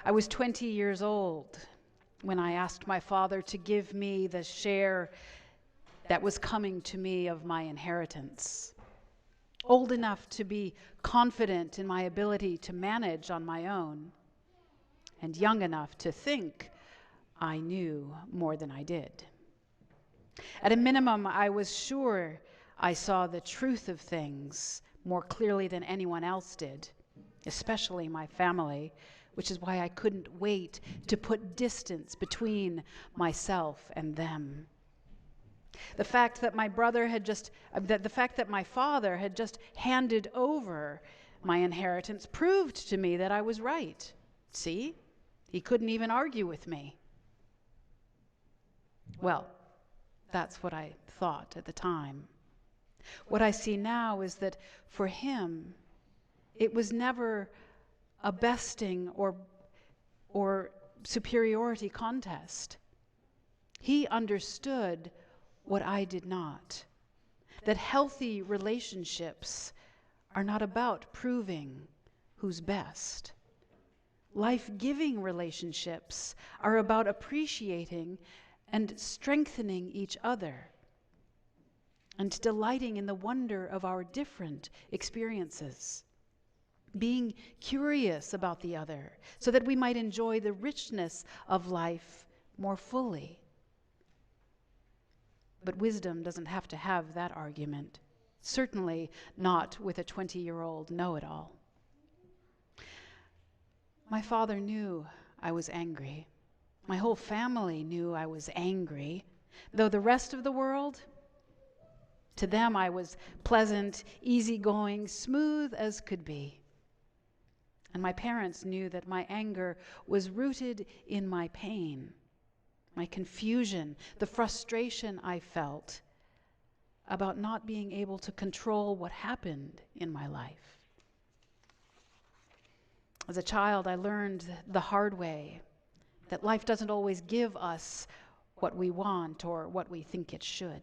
I was 20 years old when I asked my father to give me the share that was coming to me of my inheritance. Old enough to be confident in my ability to manage on my own, and young enough to think I knew more than I did. At a minimum, I was sure I saw the truth of things more clearly than anyone else did, especially my family, which is why I couldn't wait to put distance between myself and them. The fact that my father had just handed over my inheritance proved to me that I was right. See? He couldn't even argue with me. Well, that's what I thought at the time. What I see now is that for him, it was never a besting or superiority contest. He understood what I did not, that healthy relationships are not about proving who's best. Life-giving relationships are about appreciating and strengthening each other and delighting in the wonder of our different experiences. Being curious about the other so that we might enjoy the richness of life more fully. But wisdom doesn't have to have that argument. Certainly not with a 20-year-old know-it-all. My father knew I was angry. My whole family knew I was angry, though the rest of the world, to them I was pleasant, easygoing, smooth as could be. And my parents knew that my anger was rooted in my pain, my confusion, the frustration I felt about not being able to control what happened in my life. As a child, I learned the hard way that life doesn't always give us what we want or what we think it should.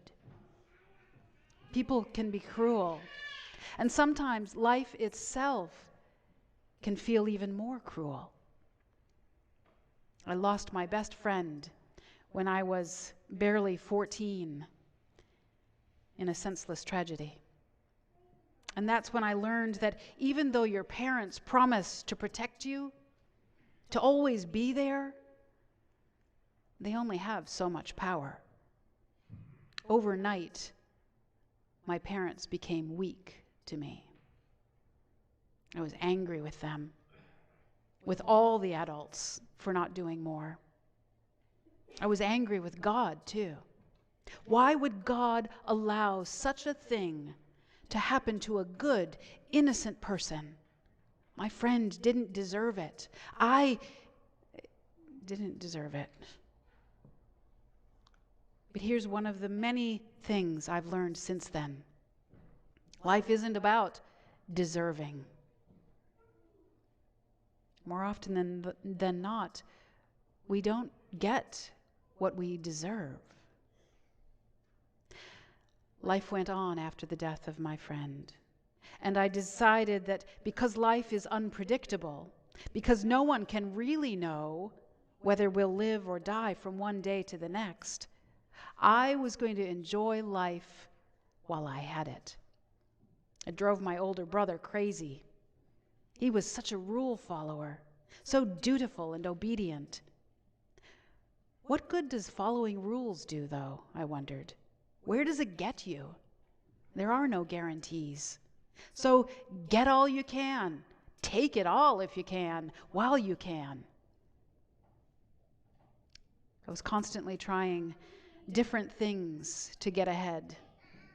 People can be cruel, and sometimes life itself can feel even more cruel. I lost my best friend when I was barely 14 in a senseless tragedy. And that's when I learned that even though your parents promise to protect you, to always be there, they only have so much power. Overnight, my parents became weak to me. I was angry with them, with all the adults for not doing more. I was angry with God, too. Why would God allow such a thing to happen to a good, innocent person? My friend didn't deserve it. I didn't deserve it. But here's one of the many things I've learned since then. Life isn't about deserving. More often than not, we don't get what we deserve. Life went on after the death of my friend, and I decided that because life is unpredictable, because no one can really know whether we'll live or die from one day to the next, I was going to enjoy life while I had it. It drove my older brother crazy. He was such a rule follower, so dutiful and obedient. What good does following rules do, though, I wondered? Where does it get you? There are no guarantees. So get all you can. Take it all if you can, while you can. I was constantly trying different things to get ahead,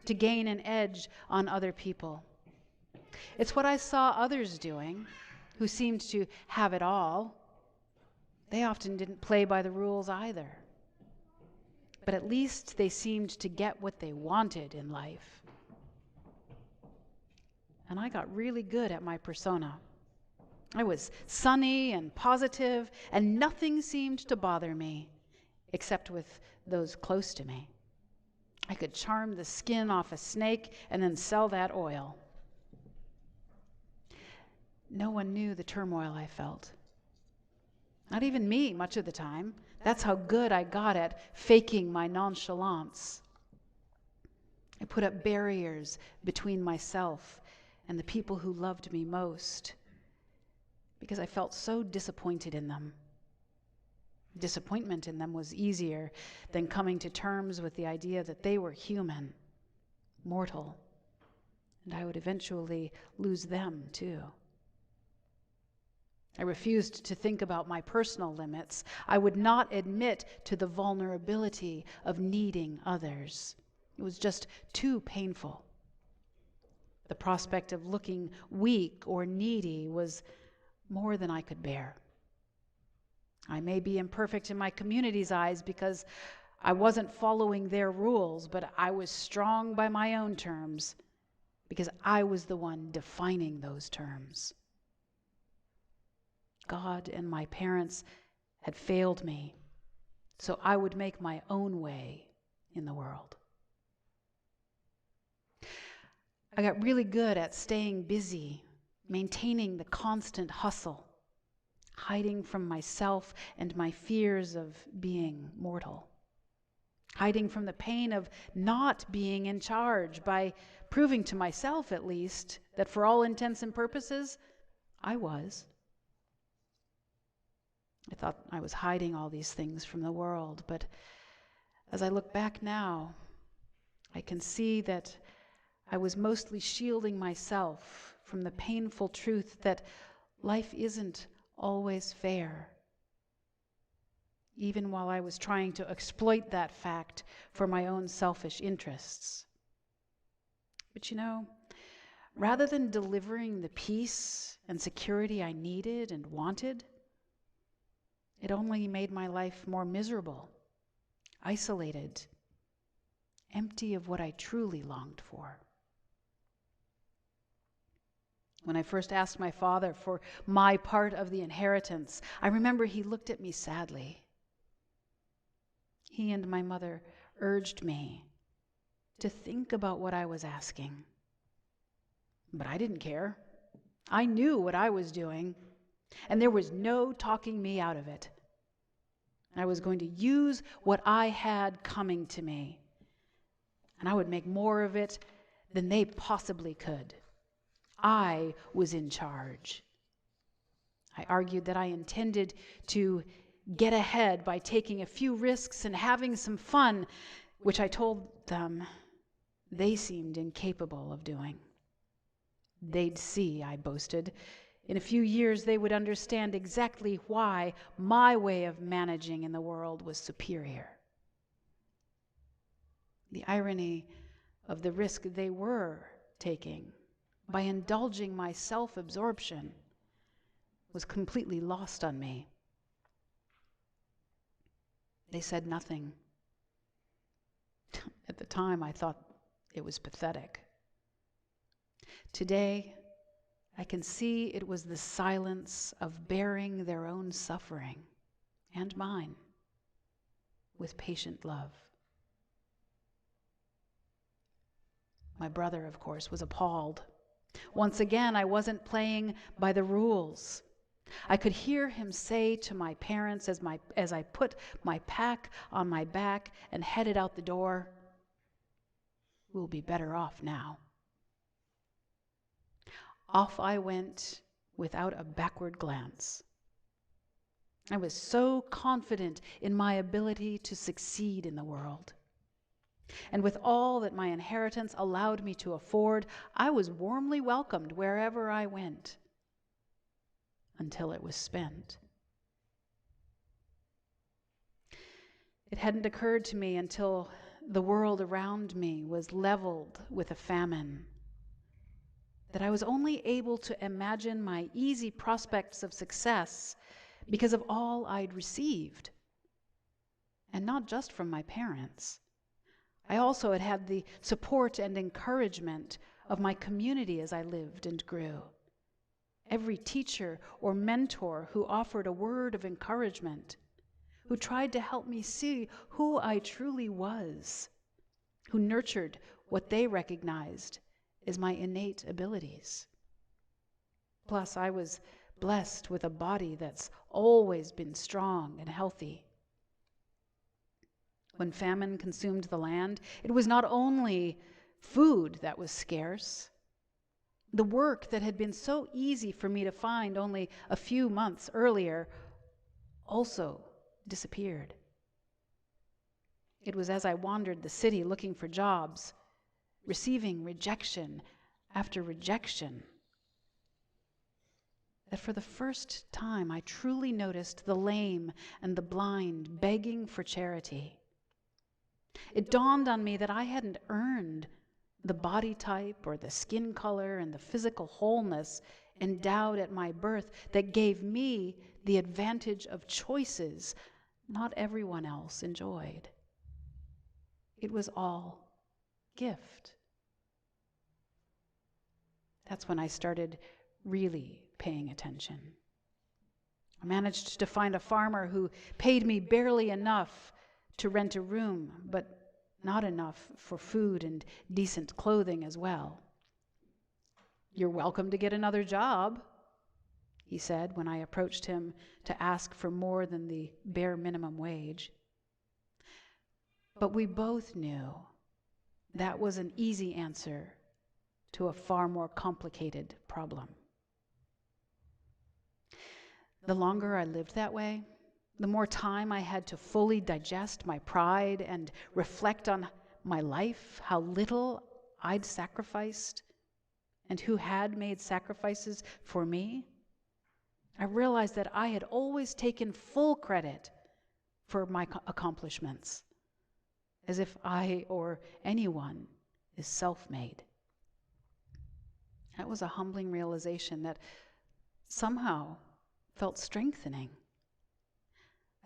to gain an edge on other people. It's what I saw others doing, who seemed to have it all. They often didn't play by the rules either. But at least they seemed to get what they wanted in life. And I got really good at my persona. I was sunny and positive, and nothing seemed to bother me, except with those close to me. I could charm the skin off a snake and then sell that oil. No one knew the turmoil I felt. Not even me much of the time. That's how good I got at faking my nonchalance. I put up barriers between myself and the people who loved me most because I felt so disappointed in them. Disappointment in them was easier than coming to terms with the idea that they were human, mortal, and I would eventually lose them too. I refused to think about my personal limits. I would not admit to the vulnerability of needing others. It was just too painful. The prospect of looking weak or needy was more than I could bear. I may be imperfect in my community's eyes because I wasn't following their rules, but I was strong by my own terms because I was the one defining those terms. God and my parents had failed me, so I would make my own way in the world. I got really good at staying busy, maintaining the constant hustle, hiding from myself and my fears of being mortal, hiding from the pain of not being in charge by proving to myself, at least, that for all intents and purposes, I was. I thought I was hiding all these things from the world, but as I look back now, I can see that I was mostly shielding myself from the painful truth that life isn't always fair, even while I was trying to exploit that fact for my own selfish interests. But rather than delivering the peace and security I needed and wanted, it only made my life more miserable, isolated, empty of what I truly longed for. When I first asked my father for my part of the inheritance, I remember he looked at me sadly. He and my mother urged me to think about what I was asking. But I didn't care. I knew what I was doing, and there was no talking me out of it. I was going to use what I had coming to me, and I would make more of it than they possibly could. I was in charge. I argued that I intended to get ahead by taking a few risks and having some fun, which I told them they seemed incapable of doing. They'd see, I boasted. In a few years, they would understand exactly why my way of managing in the world was superior. The irony of the risk they were taking by indulging my self-absorption was completely lost on me. They said nothing. At the time, I thought it was pathetic. Today, I can see it was the silence of bearing their own suffering and mine with patient love. My brother, of course, was appalled. Once again, I wasn't playing by the rules. I could hear him say to my parents as I put my pack on my back and headed out the door, "We'll be better off now." Off I went without a backward glance. I was so confident in my ability to succeed in the world. And with all that my inheritance allowed me to afford, I was warmly welcomed wherever I went, until it was spent. It hadn't occurred to me until the world around me was leveled with a famine that I was only able to imagine my easy prospects of success because of all I'd received. And not just from my parents. I also had the support and encouragement of my community as I lived and grew. Every teacher or mentor who offered a word of encouragement, who tried to help me see who I truly was, who nurtured what they recognized as my innate abilities. Plus, I was blessed with a body that's always been strong and healthy. When famine consumed the land, it was not only food that was scarce. The work that had been so easy for me to find only a few months earlier also disappeared. It was as I wandered the city looking for jobs, receiving rejection after rejection, that for the first time I truly noticed the lame and the blind begging for charity. It dawned on me that I hadn't earned the body type or the skin color and the physical wholeness endowed at my birth that gave me the advantage of choices not everyone else enjoyed. It was all gift. That's when I started really paying attention. I managed to find a farmer who paid me barely enough to rent a room, but not enough for food and decent clothing as well. "You're welcome to get another job," he said when I approached him to ask for more than the bare minimum wage. But we both knew that was an easy answer to a far more complicated problem. The longer I lived that way, the more time I had to fully digest my pride and reflect on my life, how little I'd sacrificed, and who had made sacrifices for me. I realized that I had always taken full credit for my accomplishments, as if I or anyone is self-made. That was a humbling realization that somehow felt strengthening.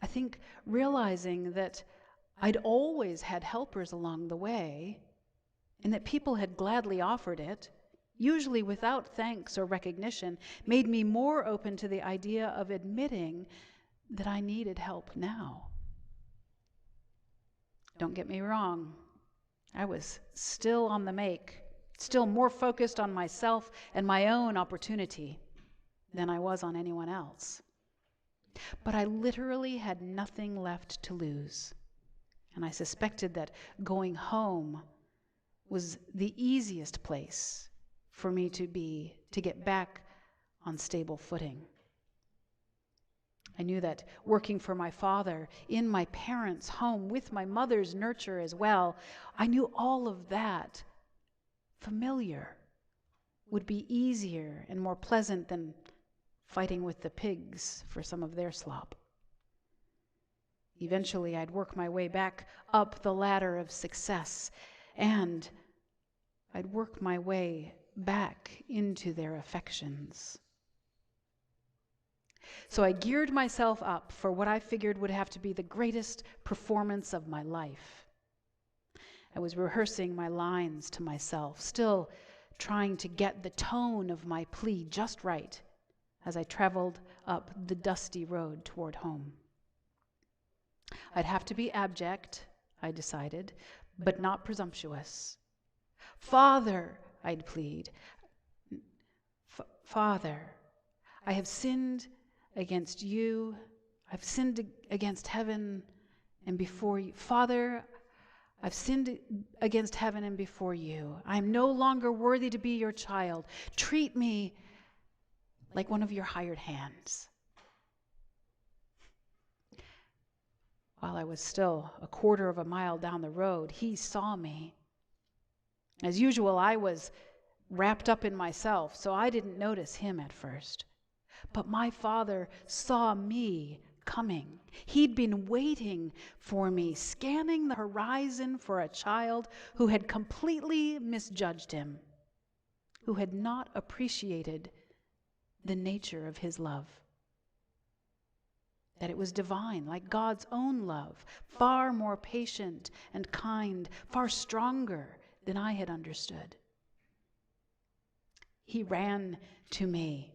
I think realizing that I'd always had helpers along the way, and that people had gladly offered it, usually without thanks or recognition, made me more open to the idea of admitting that I needed help now. Don't get me wrong, I was still on the make, still more focused on myself and my own opportunity than I was on anyone else. But I literally had nothing left to lose, and I suspected that going home was the easiest place for me to get back on stable footing. I knew that working for my father in my parents' home with my mother's nurture as well, I knew all of that familiar would be easier and more pleasant than fighting with the pigs for some of their slop. Eventually, I'd work my way back up the ladder of success, and I'd work my way back into their affections. So I geared myself up for what I figured would have to be the greatest performance of my life. I was rehearsing my lines to myself, still trying to get the tone of my plea just right as I traveled up the dusty road toward home. I'd have to be abject, I decided, but not presumptuous. "Father," I'd plead, "Father, I have sinned against you. I've sinned against heaven and before you. Father, I've sinned against heaven and before you. I am no longer worthy to be your child. Treat me like one of your hired hands." While I was still a quarter of a mile down the road, he saw me. As usual, I was wrapped up in myself, so I didn't notice him at first. But my father saw me coming. He'd been waiting for me, scanning the horizon for a child who had completely misjudged him, who had not appreciated the nature of his love. That it was divine, like God's own love, far more patient and kind, far stronger than I had understood. He ran to me.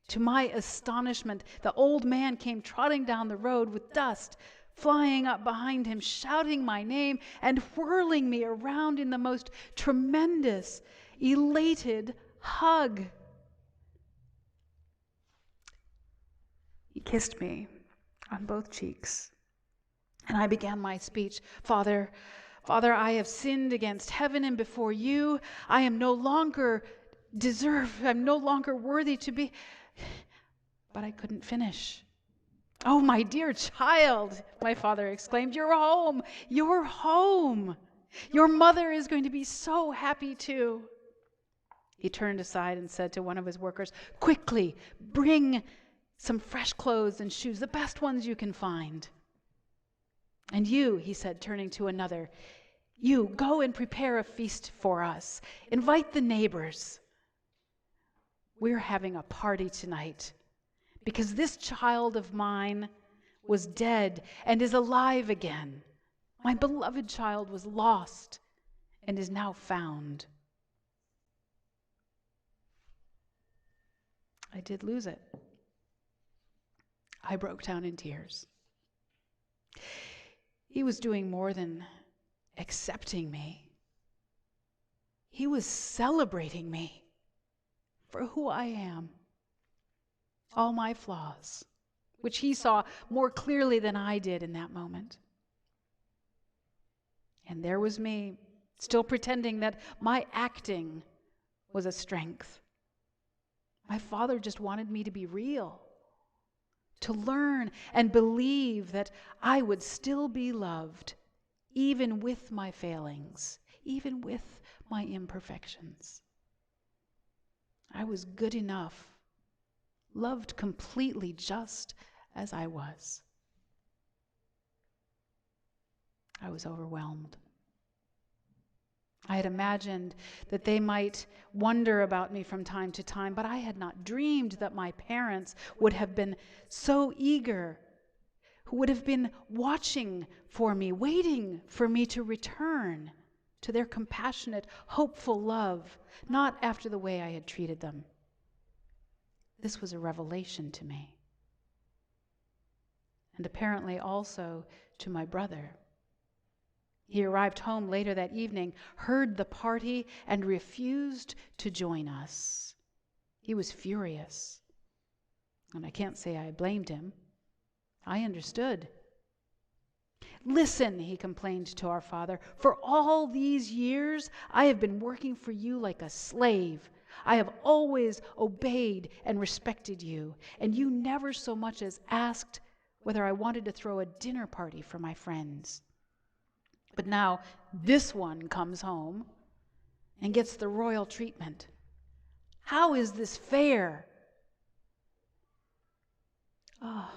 To my astonishment, the old man came trotting down the road with dust flying up behind him, shouting my name and whirling me around in the most tremendous, elated hug. kissed me on both cheeks. And I began my speech. Father, I have sinned against heaven and before you. I am no longer I'm no longer worthy to be. But I couldn't finish. Oh, my dear child, my father exclaimed, you're home. You're home. Your mother is going to be so happy too. He turned aside and said to one of his workers, quickly, bring some fresh clothes and shoes, the best ones you can find. And you, he said, turning to another, you go and prepare a feast for us. Invite the neighbors. We're having a party tonight because this child of mine was dead and is alive again. My beloved child was lost and is now found. I did lose it. I broke down in tears. He was doing more than accepting me. He was celebrating me for who I am, all my flaws, which he saw more clearly than I did in that moment. And there was me, still pretending that my acting was a strength. My father just wanted me to be real, to learn and believe that I would still be loved, even with my failings, even with my imperfections. I was good enough, loved completely just as I was. I was overwhelmed. I had imagined that they might wonder about me from time to time, but I had not dreamed that my parents would have been so eager, who would have been watching for me, waiting for me to return to their compassionate, hopeful love, not after the way I had treated them. This was a revelation to me, and apparently also to my brother. He arrived home later that evening, heard the party, and refused to join us. He was furious, and I can't say I blamed him. I understood. Listen, he complained to our father, for all these years I have been working for you like a slave. I have always obeyed and respected you, and you never so much as asked whether I wanted to throw a dinner party for my friends. But now this one comes home and gets the royal treatment. How is this fair? Oh,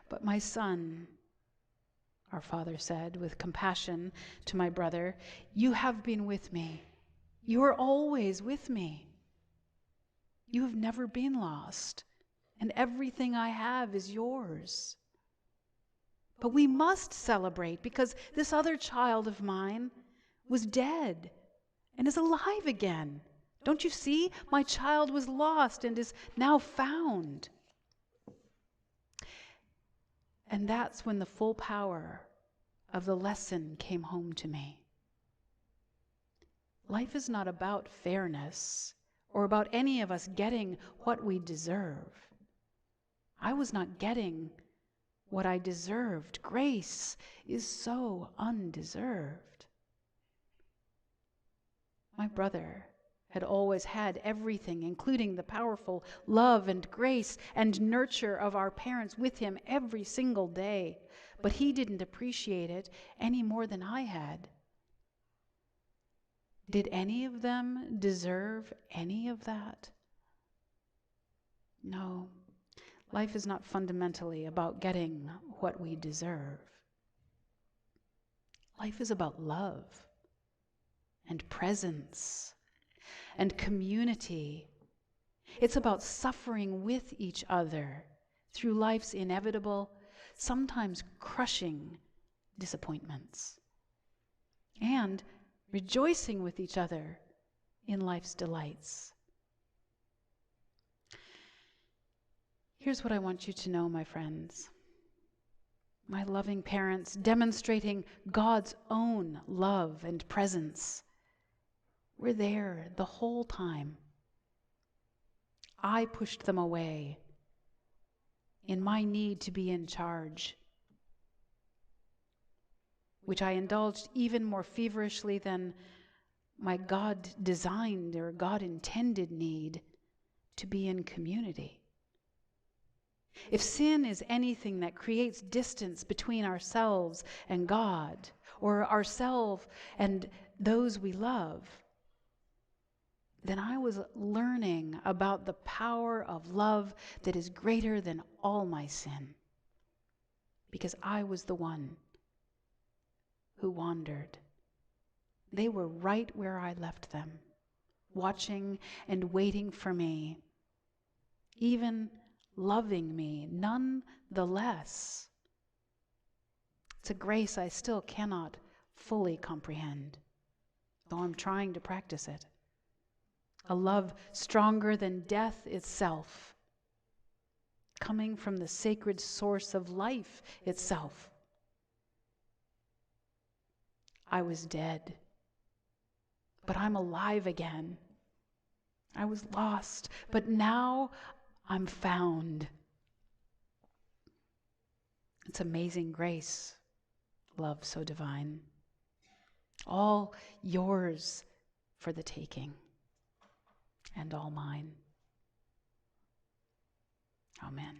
but my son, our father said with compassion to my brother, you have been with me. You are always with me. You have never been lost, and everything I have is yours. But we must celebrate because this other child of mine was dead and is alive again. Don't you see? My child was lost and is now found. And that's when the full power of the lesson came home to me. Life is not about fairness or about any of us getting what we deserve. I was not getting what I deserved. Grace is so undeserved. My brother had always had everything, including the powerful love and grace and nurture of our parents with him every single day, but he didn't appreciate it any more than I had. Did any of them deserve any of that? No. Life is not fundamentally about getting what we deserve. Life is about love and presence and community. It's about suffering with each other through life's inevitable, sometimes crushing disappointments, and rejoicing with each other in life's delights. Here's what I want you to know, my friends. My loving parents demonstrating God's own love and presence were there the whole time. I pushed them away in my need to be in charge, which I indulged even more feverishly than my God-designed or God-intended need to be in community. If sin is anything that creates distance between ourselves and God, or ourselves and those we love, then I was learning about the power of love that is greater than all my sin, because I was the one who wandered. They were right where I left them, watching and waiting for me, even loving me none the less. It's a grace I still cannot fully comprehend, though I'm trying to practice it. A love stronger than death itself, coming from the sacred source of life itself. I was dead, but I'm alive again. I was lost, but now I'm found. It's amazing grace, love so divine. All yours for the taking, and all mine. Amen.